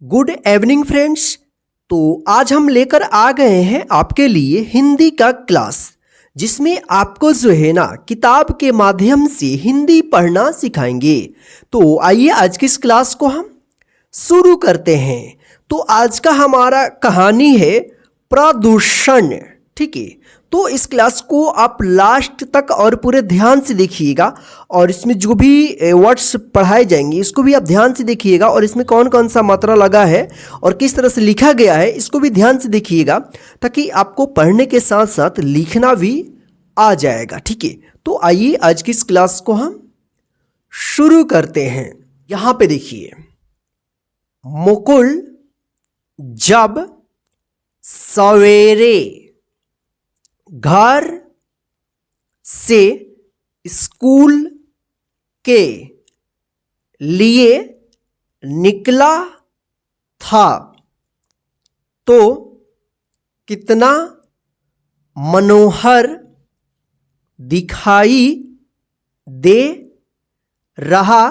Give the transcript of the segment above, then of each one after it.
Good evening friends. तो आज हम लेकर आ गए हैं आपके लिए हिंदी का क्लास, जिसमें आपको जो है ना किताब के माध्यम से हिंदी पढ़ना सिखाएंगे। तो आइए आज की इस क्लास को हम शुरू करते हैं। तो आज का हमारा कहानी है प्रदूषण। ठीक है, तो इस क्लास को आप लास्ट तक और पूरे ध्यान से देखिएगा, और इसमें जो भी वर्ड्स पढ़ाए जाएंगे इसको भी आप ध्यान से देखिएगा, और इसमें कौन कौन सा मात्रा लगा है और किस तरह से लिखा गया है इसको भी ध्यान से देखिएगा, ताकि आपको पढ़ने के साथ साथ लिखना भी आ जाएगा। ठीक है, तो आइए आज की इस क्लास को हम शुरू करते हैं। यहाँ पे देखिए, मुकुल जब सवेरे घर से स्कूल के लिए निकला था तो कितना मनोहर दिखाई दे रहा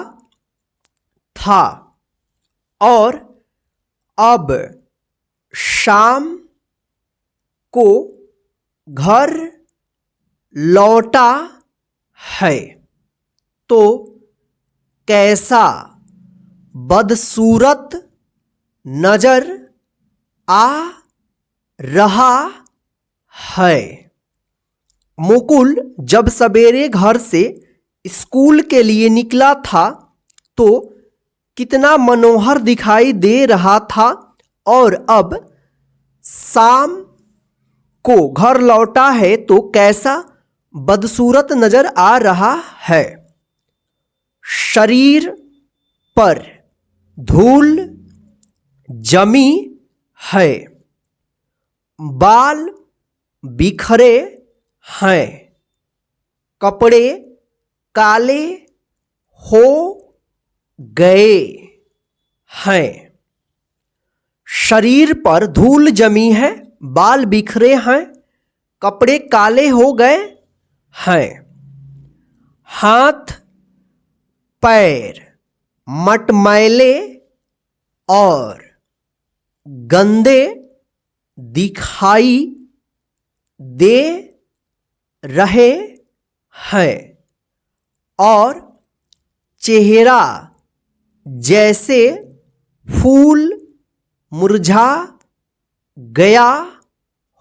था, और अब शाम को घर लौटा है तो कैसा बदसूरत नजर आ रहा है। मुकुल जब सवेरे घर से स्कूल के लिए निकला था तो कितना मनोहर दिखाई दे रहा था, और अब शाम को घर लौटा है तो कैसा बदसूरत नजर आ रहा है। शरीर पर धूल जमी है, बाल बिखरे हैं, कपड़े काले हो गए हैं। शरीर पर धूल जमी है, बाल बिखरे हैं, कपड़े काले हो गए हैं। हाथ पैर मटमैले और गंदे दिखाई दे रहे हैं, और चेहरा जैसे फूल मुरझा गया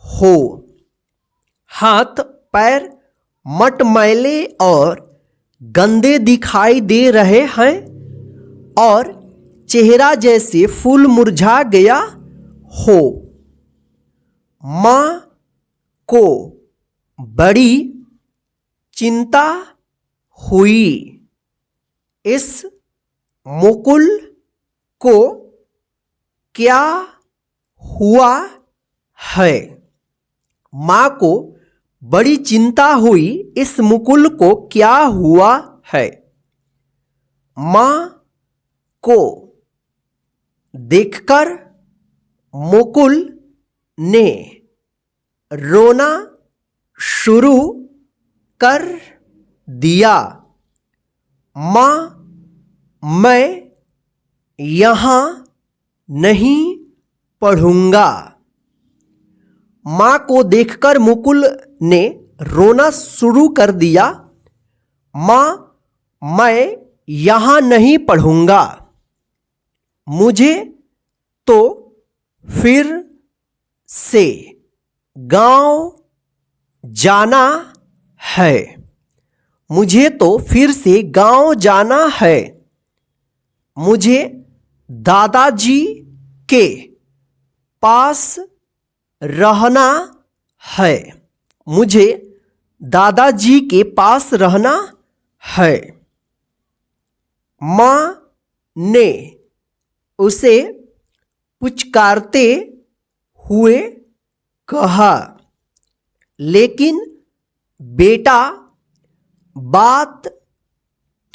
हो। हाथ पैर मटमैले और गंदे दिखाई दे रहे हैं, और चेहरा जैसे फूल मुरझा गया हो। माँ को बड़ी चिंता हुई। इस मुकुल को क्या हुआ है। माँ को बड़ी चिंता हुई, इस मुकुल को क्या हुआ है। माँ को देखकर मुकुल ने रोना शुरू कर दिया। माँ, मैं यहाँ नहीं पढ़ूंगा। माँ को देखकर मुकुल ने रोना शुरू कर दिया। माँ, मैं यहाँ नहीं पढ़ूंगा। मुझे तो फिर से गांव जाना है। मुझे तो फिर से गांव जाना है। मुझे दादाजी के पास रहना है। मुझे दादाजी के पास रहना है। माँ ने उसे पुचकारते हुए कहा, लेकिन बेटा बात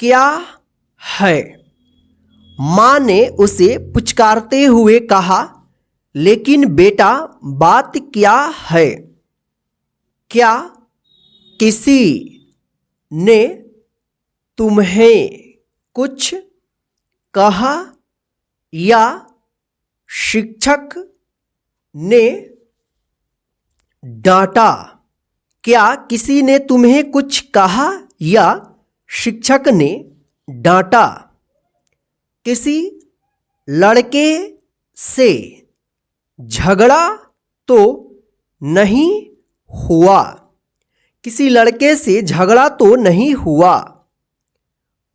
क्या है। माँ ने उसे पुचकारते हुए कहा, लेकिन बेटा बात क्या है। क्या किसी ने तुम्हें कुछ कहा या शिक्षक ने डांटा। क्या किसी ने तुम्हें कुछ कहा या शिक्षक ने डांटा? किसी लड़के से झगड़ा तो नहीं हुआ। किसी लड़के से झगड़ा तो नहीं हुआ।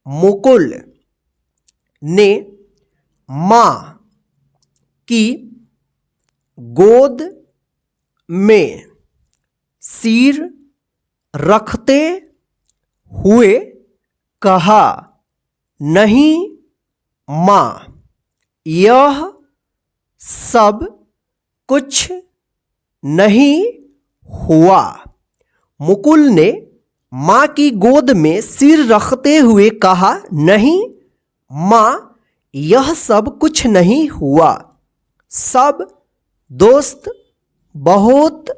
मुकुल ने माँ की गोद में सिर रखते हुए कहा, नहीं माँ, यह सब कुछ नहीं हुआ। मुकुल ने माँ की गोद में सिर रखते हुए कहा, नहीं माँ, यह सब कुछ नहीं हुआ। सब दोस्त बहुत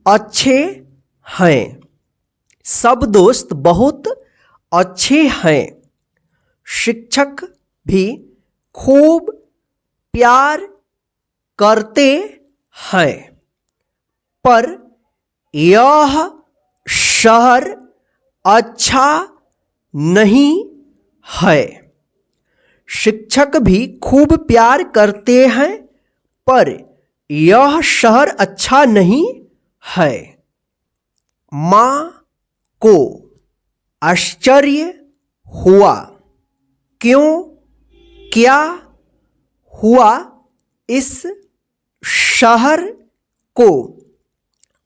अच्छे हैं। सब दोस्त बहुत अच्छे हैं। शिक्षक भी खूब प्यार करते हैं। पर यह शहर अच्छा नहीं है। शिक्षक भी खूब प्यार करते हैं, पर यह शहर अच्छा नहीं है। माँ को आश्चर्य हुआ। क्यों? क्या हुआ इस शहर को?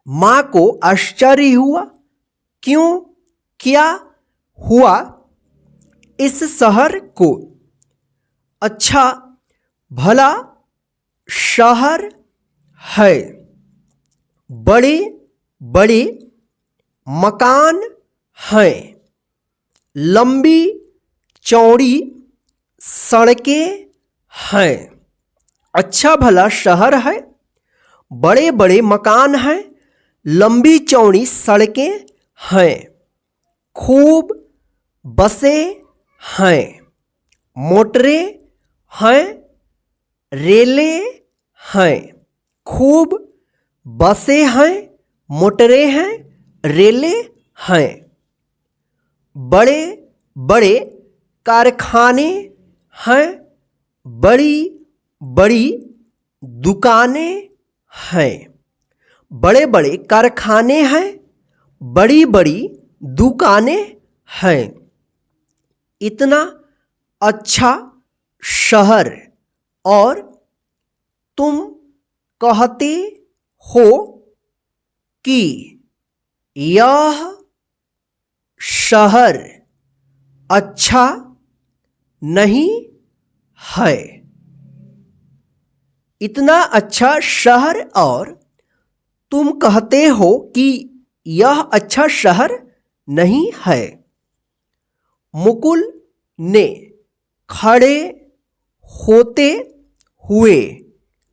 माँ को आश्चर्य हुआ। क्यों? क्या हुआ इस शहर को? अच्छा भला शहर है। बड़े बड़े मकान हैं। लंबी चौड़ी सड़कें हैं। अच्छा भला शहर है। बड़े बड़े मकान हैं। लंबी चौड़ी सड़कें हैं। खूब बसें हैं। मोटरें हैं। रेलें हैं। खूब बसें हैं। मोटरें हैं। रेलें हैं। बड़े बड़े कारखाने हैं। बड़ी बड़ी दुकानें हैं। बड़े बड़े कारखाने हैं। बड़ी बड़ी दुकानें हैं। इतना अच्छा शहर, और तुम कहते हो कि यह शहर अच्छा नहीं है। इतना अच्छा शहर, और तुम कहते हो कि यह अच्छा शहर नहीं है। मुकुल ने खड़े होते हुए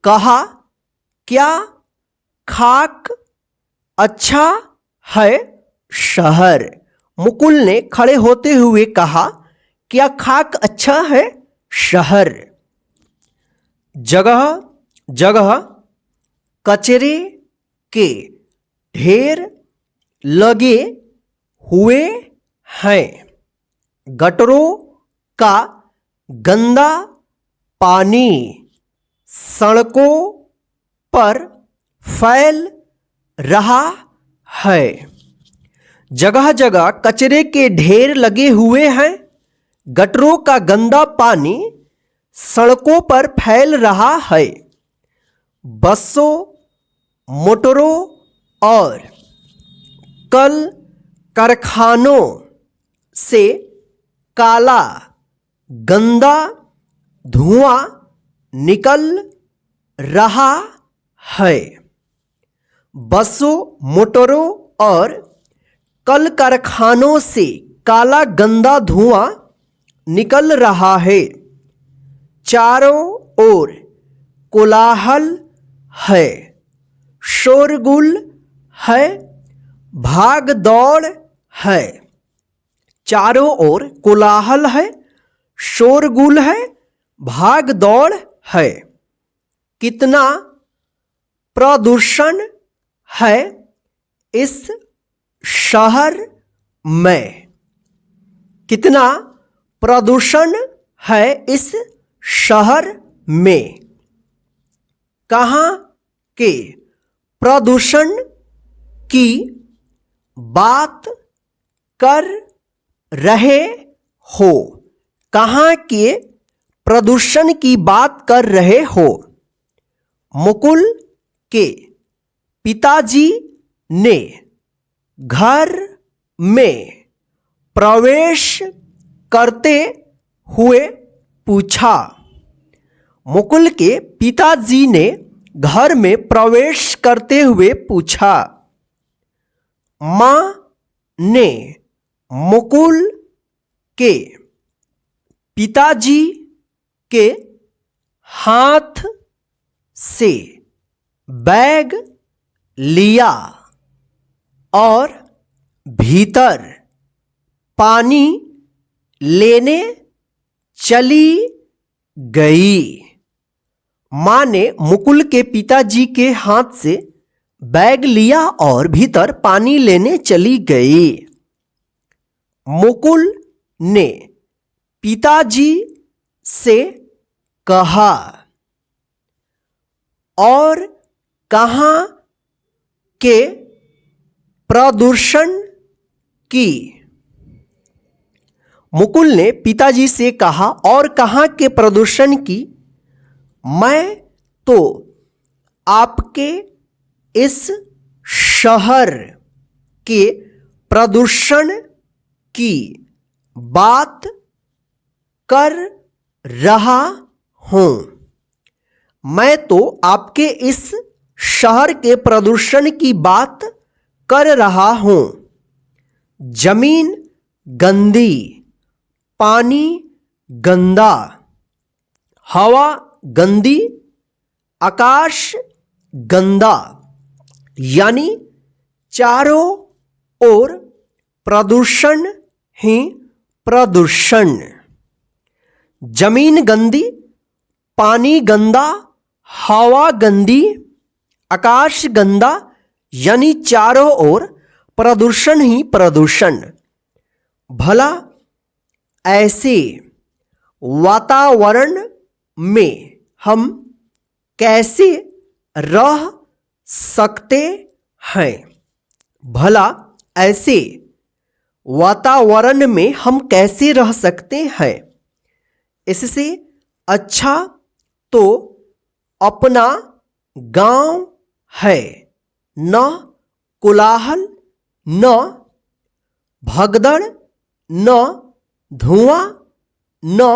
कहा, क्या खाक अच्छा है शहर? मुकुल ने खड़े होते हुए कहा, क्या खाक अच्छा है शहर? जगह जगह कचरे के ढेर लगे हुए हैं। गटरों का गंदा पानी सड़कों पर फैल रहा है। जगह जगह कचरे के ढेर लगे हुए हैं। गटरों का गंदा पानी सड़कों पर फैल रहा है। बसों, मोटरों और कल कारखानों से काला गंदा धुआं निकल रहा है। बसों, मोटरों और कल कारखानों से काला गंदा धुआं निकल रहा है। चारों ओर कोलाहल है। शोरगुल है। भाग दौड़ है। चारों ओर कोलाहल है। शोरगुल है। भाग दौड़ है। कितना प्रदूषण है इस शहर में? कितना प्रदूषण है इस शहर में? कहाँ के प्रदूषण की बात कर रहे हो? कहाँ के प्रदूषण की बात कर रहे हो? मुकुल के पिताजी ने घर में प्रवेश करते हुए पूछा। मुकुल के पिताजी ने घर में प्रवेश करते हुए पूछा। माँ ने मुकुल के पिताजी के हाथ से बैग लिया और भीतर पानी लेने चली गई। माँ ने मुकुल के पिताजी के हाथ से बैग लिया और भीतर पानी लेने चली गई। मुकुल ने पिताजी से कहा, और कहाँ के प्रदूषण की? मुकुल ने पिताजी से कहा, और कहाँ के प्रदूषण की? मैं तो आपके इस शहर के प्रदूषण की बात कर रहा हूँ। मैं तो आपके इस शहर के प्रदूषण की बात कर रहा हूँ। जमीन गंदी, पानी गंदा, हवा गंदी, आकाश गंदा, यानी चारों ओर प्रदूषण ही प्रदूषण। जमीन गंदी, पानी गंदा, हवा गंदी, आकाश गंदा, यानी चारों ओर प्रदूषण ही प्रदूषण। भला ऐसे वातावरण में हम कैसे रह सकते हैं? भला ऐसे वातावरण में हम कैसे रह सकते हैं? इससे अच्छा तो अपना गांव है। न कोलाहल, न भगदड़, न धुआं, न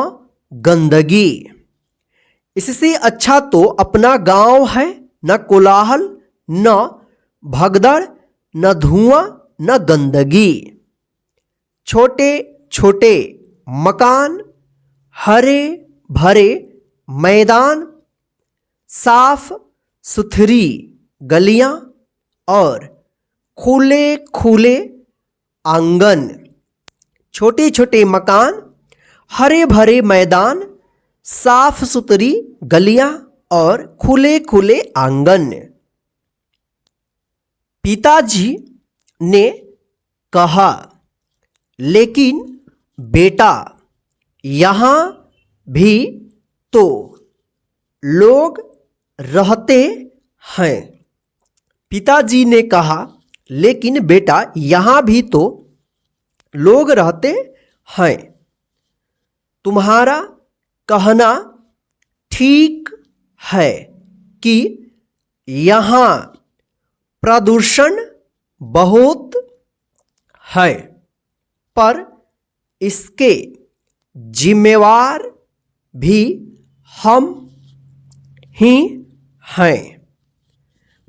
गंदगी। इससे अच्छा तो अपना गांव है। न कोलाहल, न भगदड़, न धुआं, न गंदगी। छोटे छोटे मकान, हरे भरे मैदान, साफ सुथरी गलियां और खुले खुले आंगन। छोटे छोटे मकान, हरे भरे मैदान, साफ सुथरी गलियां और खुले खुले आंगन। पिताजी ने कहा, लेकिन बेटा, यहाँ भी तो लोग रहते हैं। पिताजी ने कहा, लेकिन बेटा, यहाँ भी तो लोग रहते हैं। तुम्हारा कहना ठीक है कि यहाँ प्रदूषण बहुत है, पर इसके जिम्मेवार भी हम ही हैं।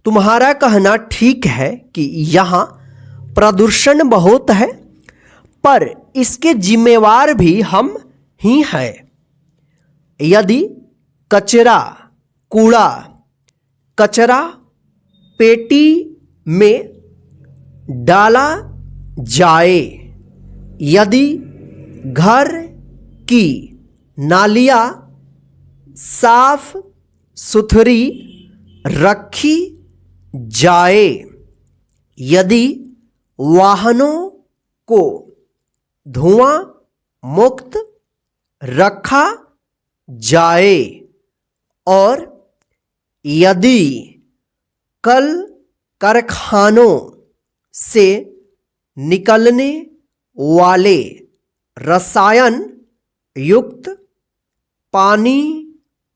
तुम्हारा कहना ठीक है कि यहाँ प्रदूषण बहुत है, पर इसके जिम्मेवार भी हम ही हैं। यदि कचरा पेटी में डाला जाए, यदि घर की नालियाँ साफ सुथरी रखी जाए। यदि वाहनों को धुआं मुक्त रखा जाए और यदि कल कारखानों से निकलने वाले रसायन युक्त पानी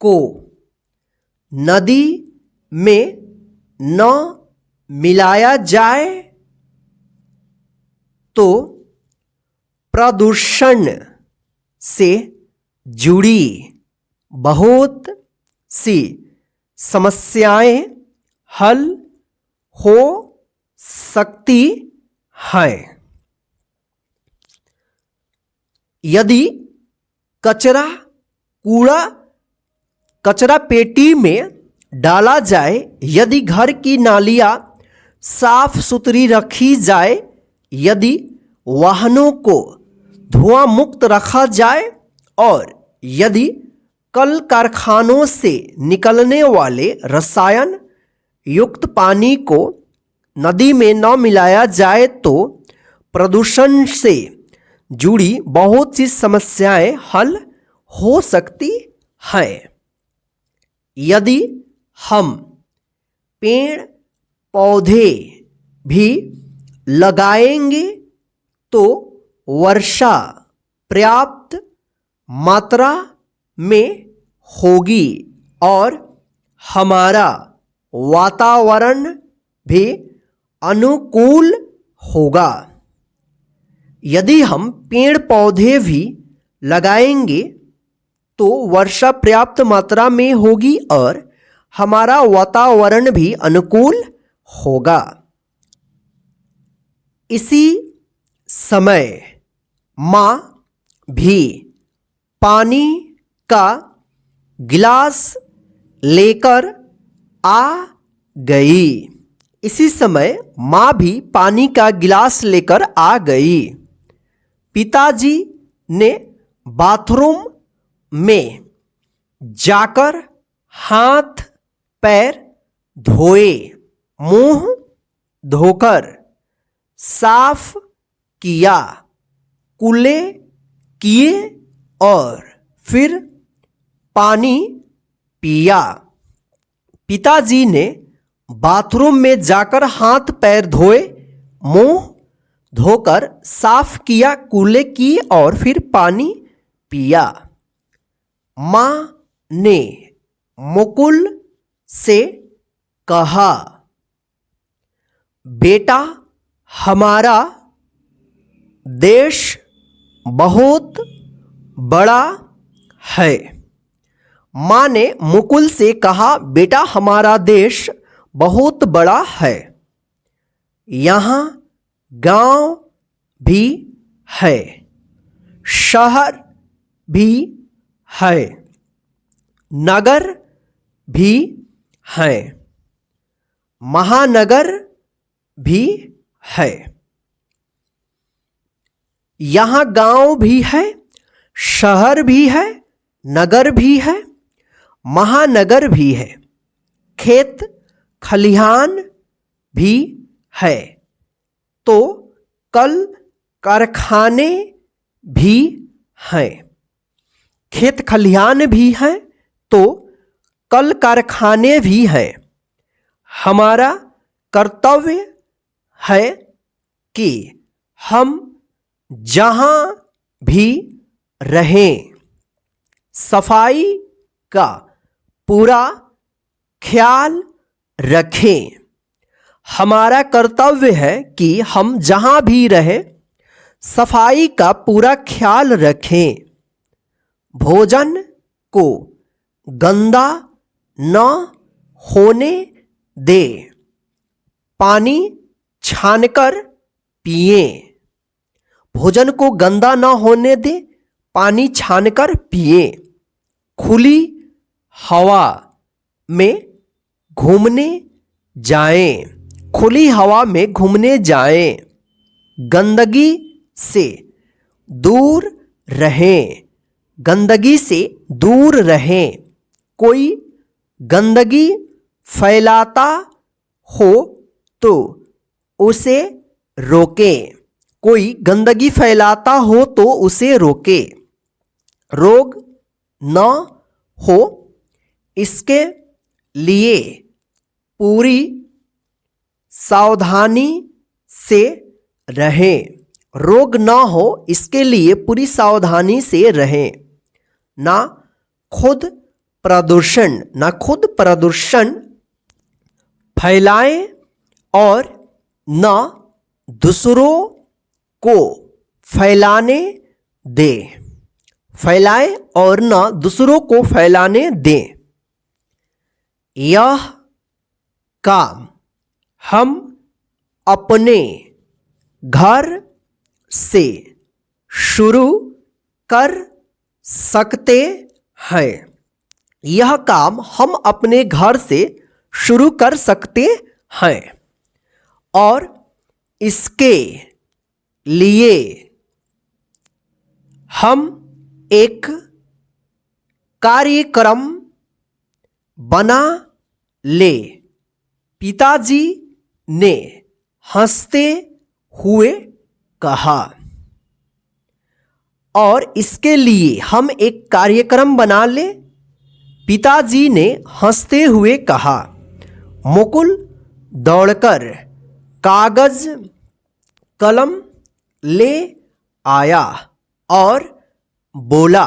को नदी में न मिलाया जाए तो प्रदूषण से जुड़ी बहुत सी समस्याएं हल हो सकती हैं। यदि कचरा पेटी में डाला जाए, यदि घर की नालियां साफ सुथरी रखी जाए, यदि वाहनों को धुआं मुक्त रखा जाए और यदि कल कारखानों से निकलने वाले रसायन युक्त पानी को नदी में न मिलाया जाए तो प्रदूषण से जुड़ी बहुत सी समस्याएं हल हो सकती हैं। यदि हम पेड़ पौधे भी लगाएंगे तो वर्षा पर्याप्त मात्रा में होगी और हमारा वातावरण भी अनुकूल होगा। यदि हम पेड़ पौधे भी लगाएंगे तो वर्षा पर्याप्त मात्रा में होगी और हमारा वातावरण भी अनुकूल होगा। इसी समय माँ भी पानी का गिलास लेकर आ गई। इसी समय माँ भी पानी का गिलास लेकर आ गई। पिताजी ने बाथरूम में जाकर हाथ पैर धोए, मुंह धोकर साफ किया, कुल्ले किए और फिर पानी पिया। पिताजी ने बाथरूम में जाकर हाथ पैर धोए, मुंह धोकर साफ किया, कुल्ले किए और फिर पानी पिया। माँ ने मुकुल से कहा, बेटा, हमारा देश बहुत बड़ा है। माँ ने मुकुल से कहा, बेटा, हमारा देश बहुत बड़ा है। यहाँ गांव भी है, शहर भी है, नगर भी है, महानगर भी है। यहाँ गांव भी है, शहर भी है, नगर भी है, महानगर भी है, खेत खलिहान भी है, तो कल कारखाने भी हैं। खेत खलिहान भी हैं तो कल कारखाने भी हैं। हमारा कर्तव्य है कि हम जहाँ भी रहें सफाई का पूरा ख्याल रखें। हमारा कर्तव्य है कि हम जहाँ भी रहें सफाई का पूरा ख्याल रखें। भोजन को गंदा न होने दें। पानी छानकर पिएं। भोजन को गंदा न होने दें, पानी छानकर पिएं। खुली हवा में घूमने जाएं। खुली हवा में घूमने जाएं। गंदगी से दूर रहें। गंदगी से दूर रहें। कोई गंदगी फैलाता हो तो उसे रोके। कोई गंदगी फैलाता हो तो उसे रोके। रोग न हो इसके लिए पूरी सावधानी से रहें। रोग न हो इसके लिए पूरी सावधानी से रहें। ना खुद प्रदूषण फैलाएं और न दूसरों को फैलाने दें। यह काम हम अपने घर से शुरू कर सकते हैं। यह काम हम अपने घर से शुरू कर सकते हैं और इसके लिए हम एक कार्यक्रम बना ले। पिताजी ने हंसते हुए कहा। और इसके लिए हम एक कार्यक्रम बना ले। पिताजी ने हंसते हुए कहा। मुकुल दौड़कर कागज कलम ले आया और बोला,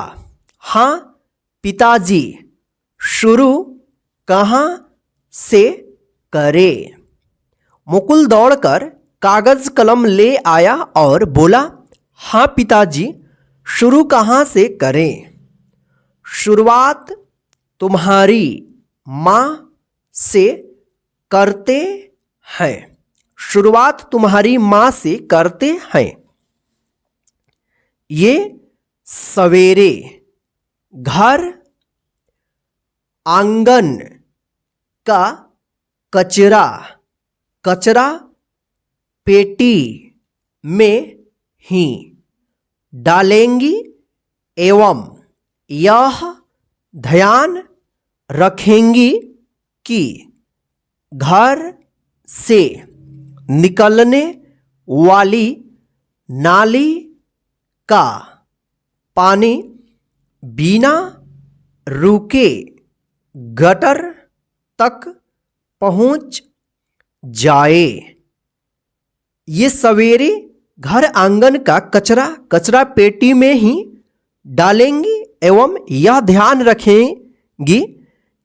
हाँ पिताजी, शुरू कहाँ से करें? मुकुल दौड़कर कागज कलम ले आया और बोला, हाँ पिताजी, शुरू कहाँ से करें? शुरुआत तुम्हारी माँ से करते हैं। शुरुआत तुम्हारी माँ से करते हैं। ये सवेरे घर आंगन का कचरा पेटी में ही डालेंगी एवं यह ध्यान रखेंगी कि घर से निकलने वाली नाली का पानी बिना रुके गटर तक पहुंच जाए। ये सवेरे घर आंगन का कचरा पेटी में ही डालेंगी एवं यह ध्यान रखेंगी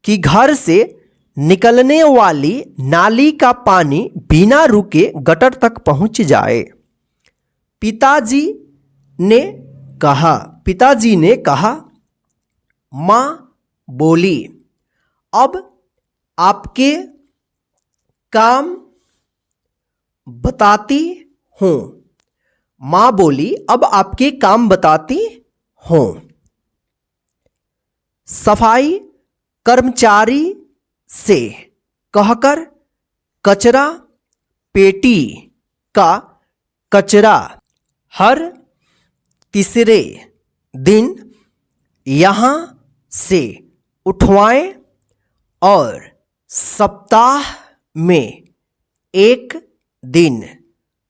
कि घर से निकलने वाली नाली का पानी बिना रुके गटर तक पहुंच जाए। पिताजी ने कहा। माँ बोली, अब आपके काम बताती हूँ। माँ बोली, अब आपके काम बताती हूँ। सफाई कर्मचारी से कहकर कचरा पेटी का कचरा हर तीसरे दिन यहाँ से उठवाएं और सप्ताह में एक दिन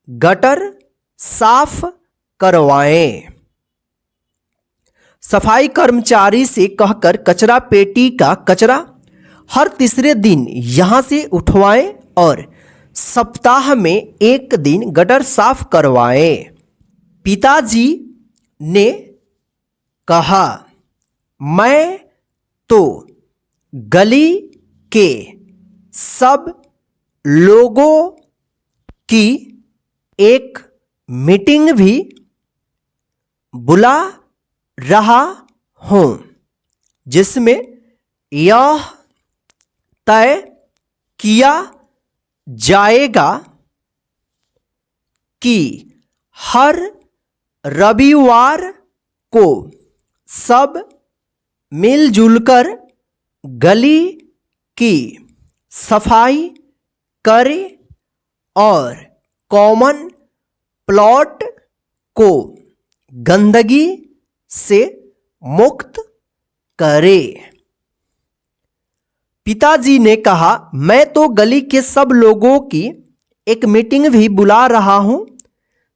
गटर साफ करवाएं। सफाई कर्मचारी से कहकर कचरा पेटी का कचरा हर तीसरे दिन यहाँ से उठवाएं और सप्ताह में एक दिन गटर साफ करवाएं। पिताजी ने कहा, मैं तो गली के सब लोगों की एक मीटिंग भी बुला रहा हूँ जिसमें यह तय किया जाएगा कि हर रविवार को सब मिलजुल कर गली की सफाई करें और कॉमन प्लॉट को गंदगी से मुक्त करें। पिताजी ने कहा, मैं तो गली के सब लोगों की एक मीटिंग भी बुला रहा हूं,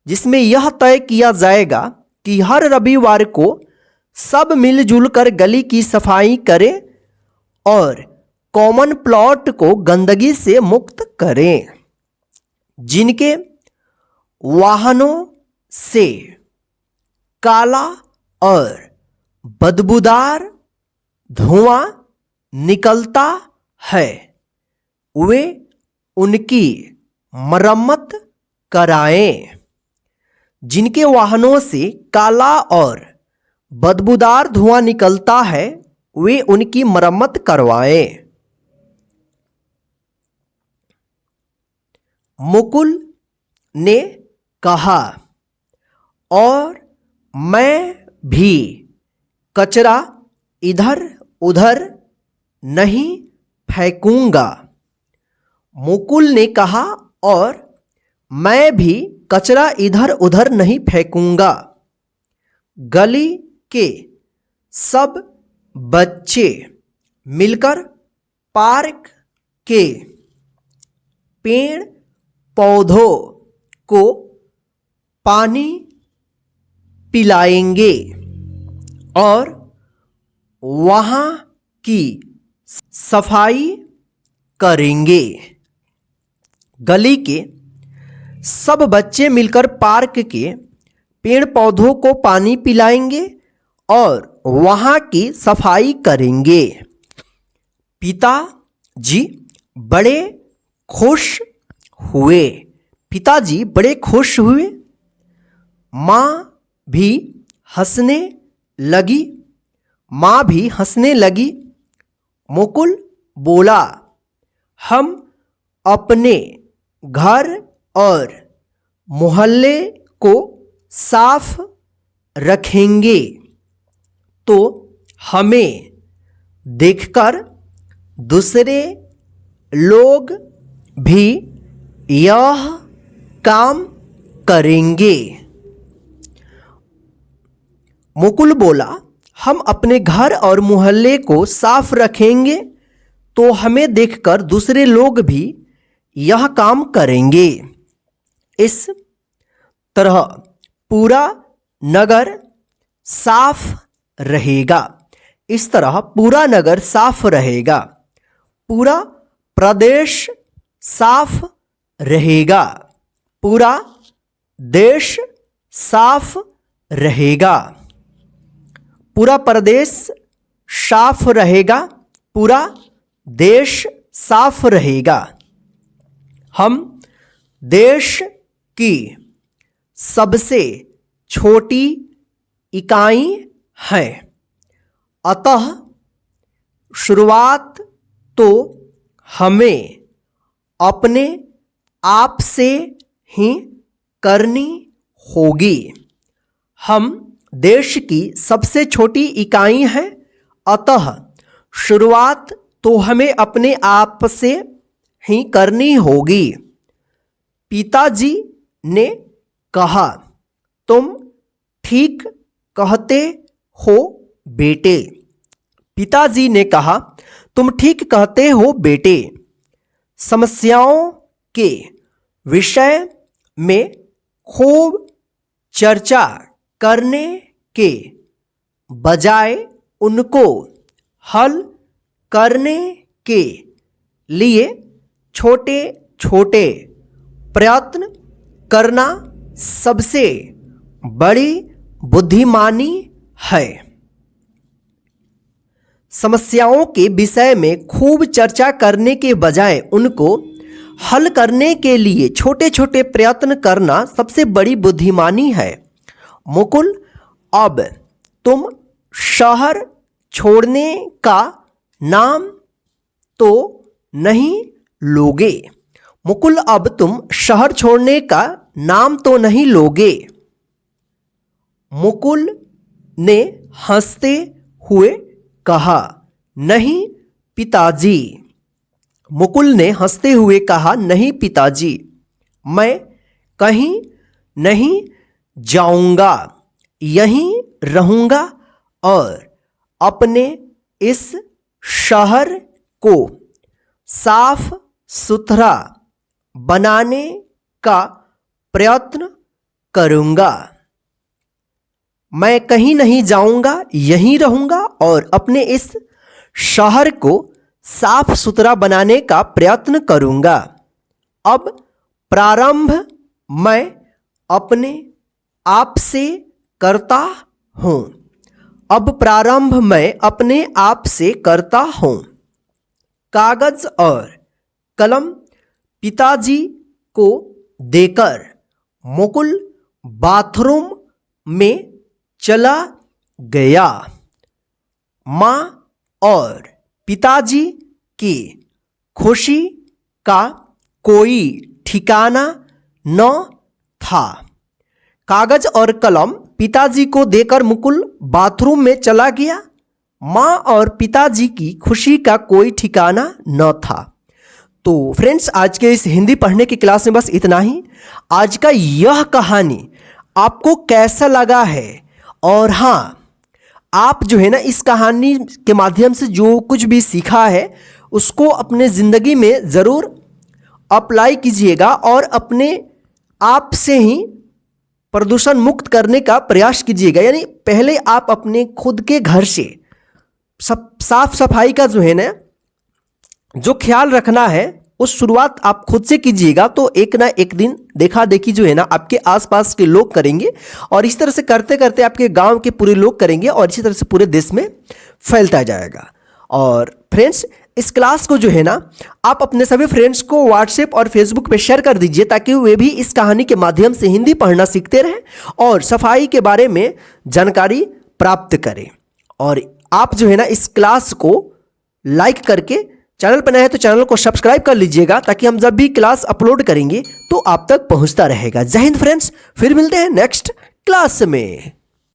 जिसमें यह तय किया जाएगा कि हर रविवार को सब मिलजुल कर गली की सफाई करें और कॉमन प्लॉट को गंदगी से मुक्त करें। जिनके वाहनों से काला और बदबूदार धुआं निकलता है, वे उनकी मरम्मत कराएं। जिनके वाहनों से काला और बदबूदार धुआं निकलता है, वे उनकी मरम्मत करवाएं। मुकुल ने कहा, और मैं भी कचरा इधर उधर नहीं फेंकूंगा। मुकुल ने कहा, और मैं भी कचरा इधर उधर नहीं फेंकूंगा। गली के सब बच्चे मिलकर पार्क के पेड़ पौधों को पानी पिलाएंगे और वहाँ की सफाई करेंगे। गली के सब बच्चे मिलकर पार्क के पेड़ पौधों को पानी पिलाएंगे और वहाँ की सफाई करेंगे। पिताजी बड़े खुश हुए। पिताजी बड़े खुश हुए। माँ भी हंसने लगी। माँ भी हंसने लगी। मुकुल बोला, हम अपने घर और मोहल्ले को साफ रखेंगे तो हमें देखकर दूसरे लोग भी यह काम करेंगे। मुकुल बोला, हम अपने घर और मोहल्ले को साफ रखेंगे तो हमें देखकर दूसरे लोग भी यह काम करेंगे। इस तरह पूरा नगर साफ रहेगा। इस तरह पूरा नगर साफ रहेगा। पूरा प्रदेश साफ रहेगा। पूरा देश साफ रहेगा। पूरा प्रदेश साफ रहेगा। पूरा देश साफ रहेगा। हम देश की सबसे छोटी इकाई हैं, अतः शुरुआत तो हमें अपने आप से ही करनी होगी। हम देश की सबसे छोटी इकाई हैं, अतः शुरुआत तो हमें अपने आप से ही करनी होगी। पिताजी ने कहा, तुम ठीक कहते हो बेटे। पिताजी ने कहा, तुम ठीक कहते हो बेटे। समस्याओं के विषय में खूब चर्चा करने के बजाय उनको हल करने के लिए छोटे छोटे प्रयत्न करना सबसे बड़ी बुद्धिमानी है। समस्याओं के विषय में खूब चर्चा करने के बजाय उनको हल करने के लिए छोटे छोटे प्रयत्न करना सबसे बड़ी बुद्धिमानी है। मुकुल, अब तुम शहर छोड़ने का नाम तो नहीं लोगे। मुकुल, अब तुम शहर छोड़ने का नाम तो नहीं लोगे। मुकुल ने हंसते हुए कहा, नहीं पिताजी। मुकुल ने हंसते हुए कहा, नहीं पिताजी, मैं कहीं नहीं जाऊंगा, यहीं रहूंगा और अपने इस शहर को साफ सुथरा बनाने का प्रयत्न करूंगा। मैं कहीं नहीं जाऊंगा, यहीं रहूंगा और अपने इस शहर को साफ सुथरा बनाने का प्रयत्न करूंगा। अब प्रारंभ मैं अपने आप से करता हूं। अब प्रारंभ मैं अपने आप से करता हूं। कागज और कलम पिताजी को देकर मुकुल बाथरूम में चला गया। माँ और पिताजी की खुशी का कोई ठिकाना न था। कागज और कलम पिताजी को देकर मुकुल बाथरूम में चला गया। माँ और पिताजी की खुशी का कोई ठिकाना न था। तो फ्रेंड्स, आज के इस हिंदी पढ़ने की क्लास में बस इतना ही। आज का यह कहानी आपको कैसा लगा है, और हाँ, आप जो है ना इस कहानी के माध्यम से जो कुछ भी सीखा है उसको अपने ज़िंदगी में ज़रूर अप्लाई कीजिएगा और अपने आप से ही प्रदूषण मुक्त करने का प्रयास कीजिएगा। यानी पहले आप अपने खुद के घर से साफ सफाई का जो है ना जो ख्याल रखना है उस शुरुआत आप खुद से कीजिएगा, तो एक ना एक दिन देखा देखी जो है ना आपके आसपास के लोग करेंगे और इस तरह से करते करते आपके गांव के पूरे लोग करेंगे और इसी तरह से पूरे देश में फैलता जाएगा। और फ्रेंड्स, इस क्लास को जो है ना आप अपने सभी फ्रेंड्स को व्हाट्सएप और फेसबुक पे शेयर कर दीजिए ताकि वे भी इस कहानी के माध्यम से हिंदी पढ़ना सीखते रहें और सफाई के बारे में जानकारी प्राप्त करें। और आप जो है ना इस क्लास को लाइक करके, चैनल पर नए हैं तो चैनल को सब्सक्राइब कर लीजिएगा ताकि हम जब भी क्लास अपलोड करेंगे तो आप तक पहुंचता रहेगा। जय हिंद फ्रेंड्स, फिर मिलते हैं नेक्स्ट क्लास में।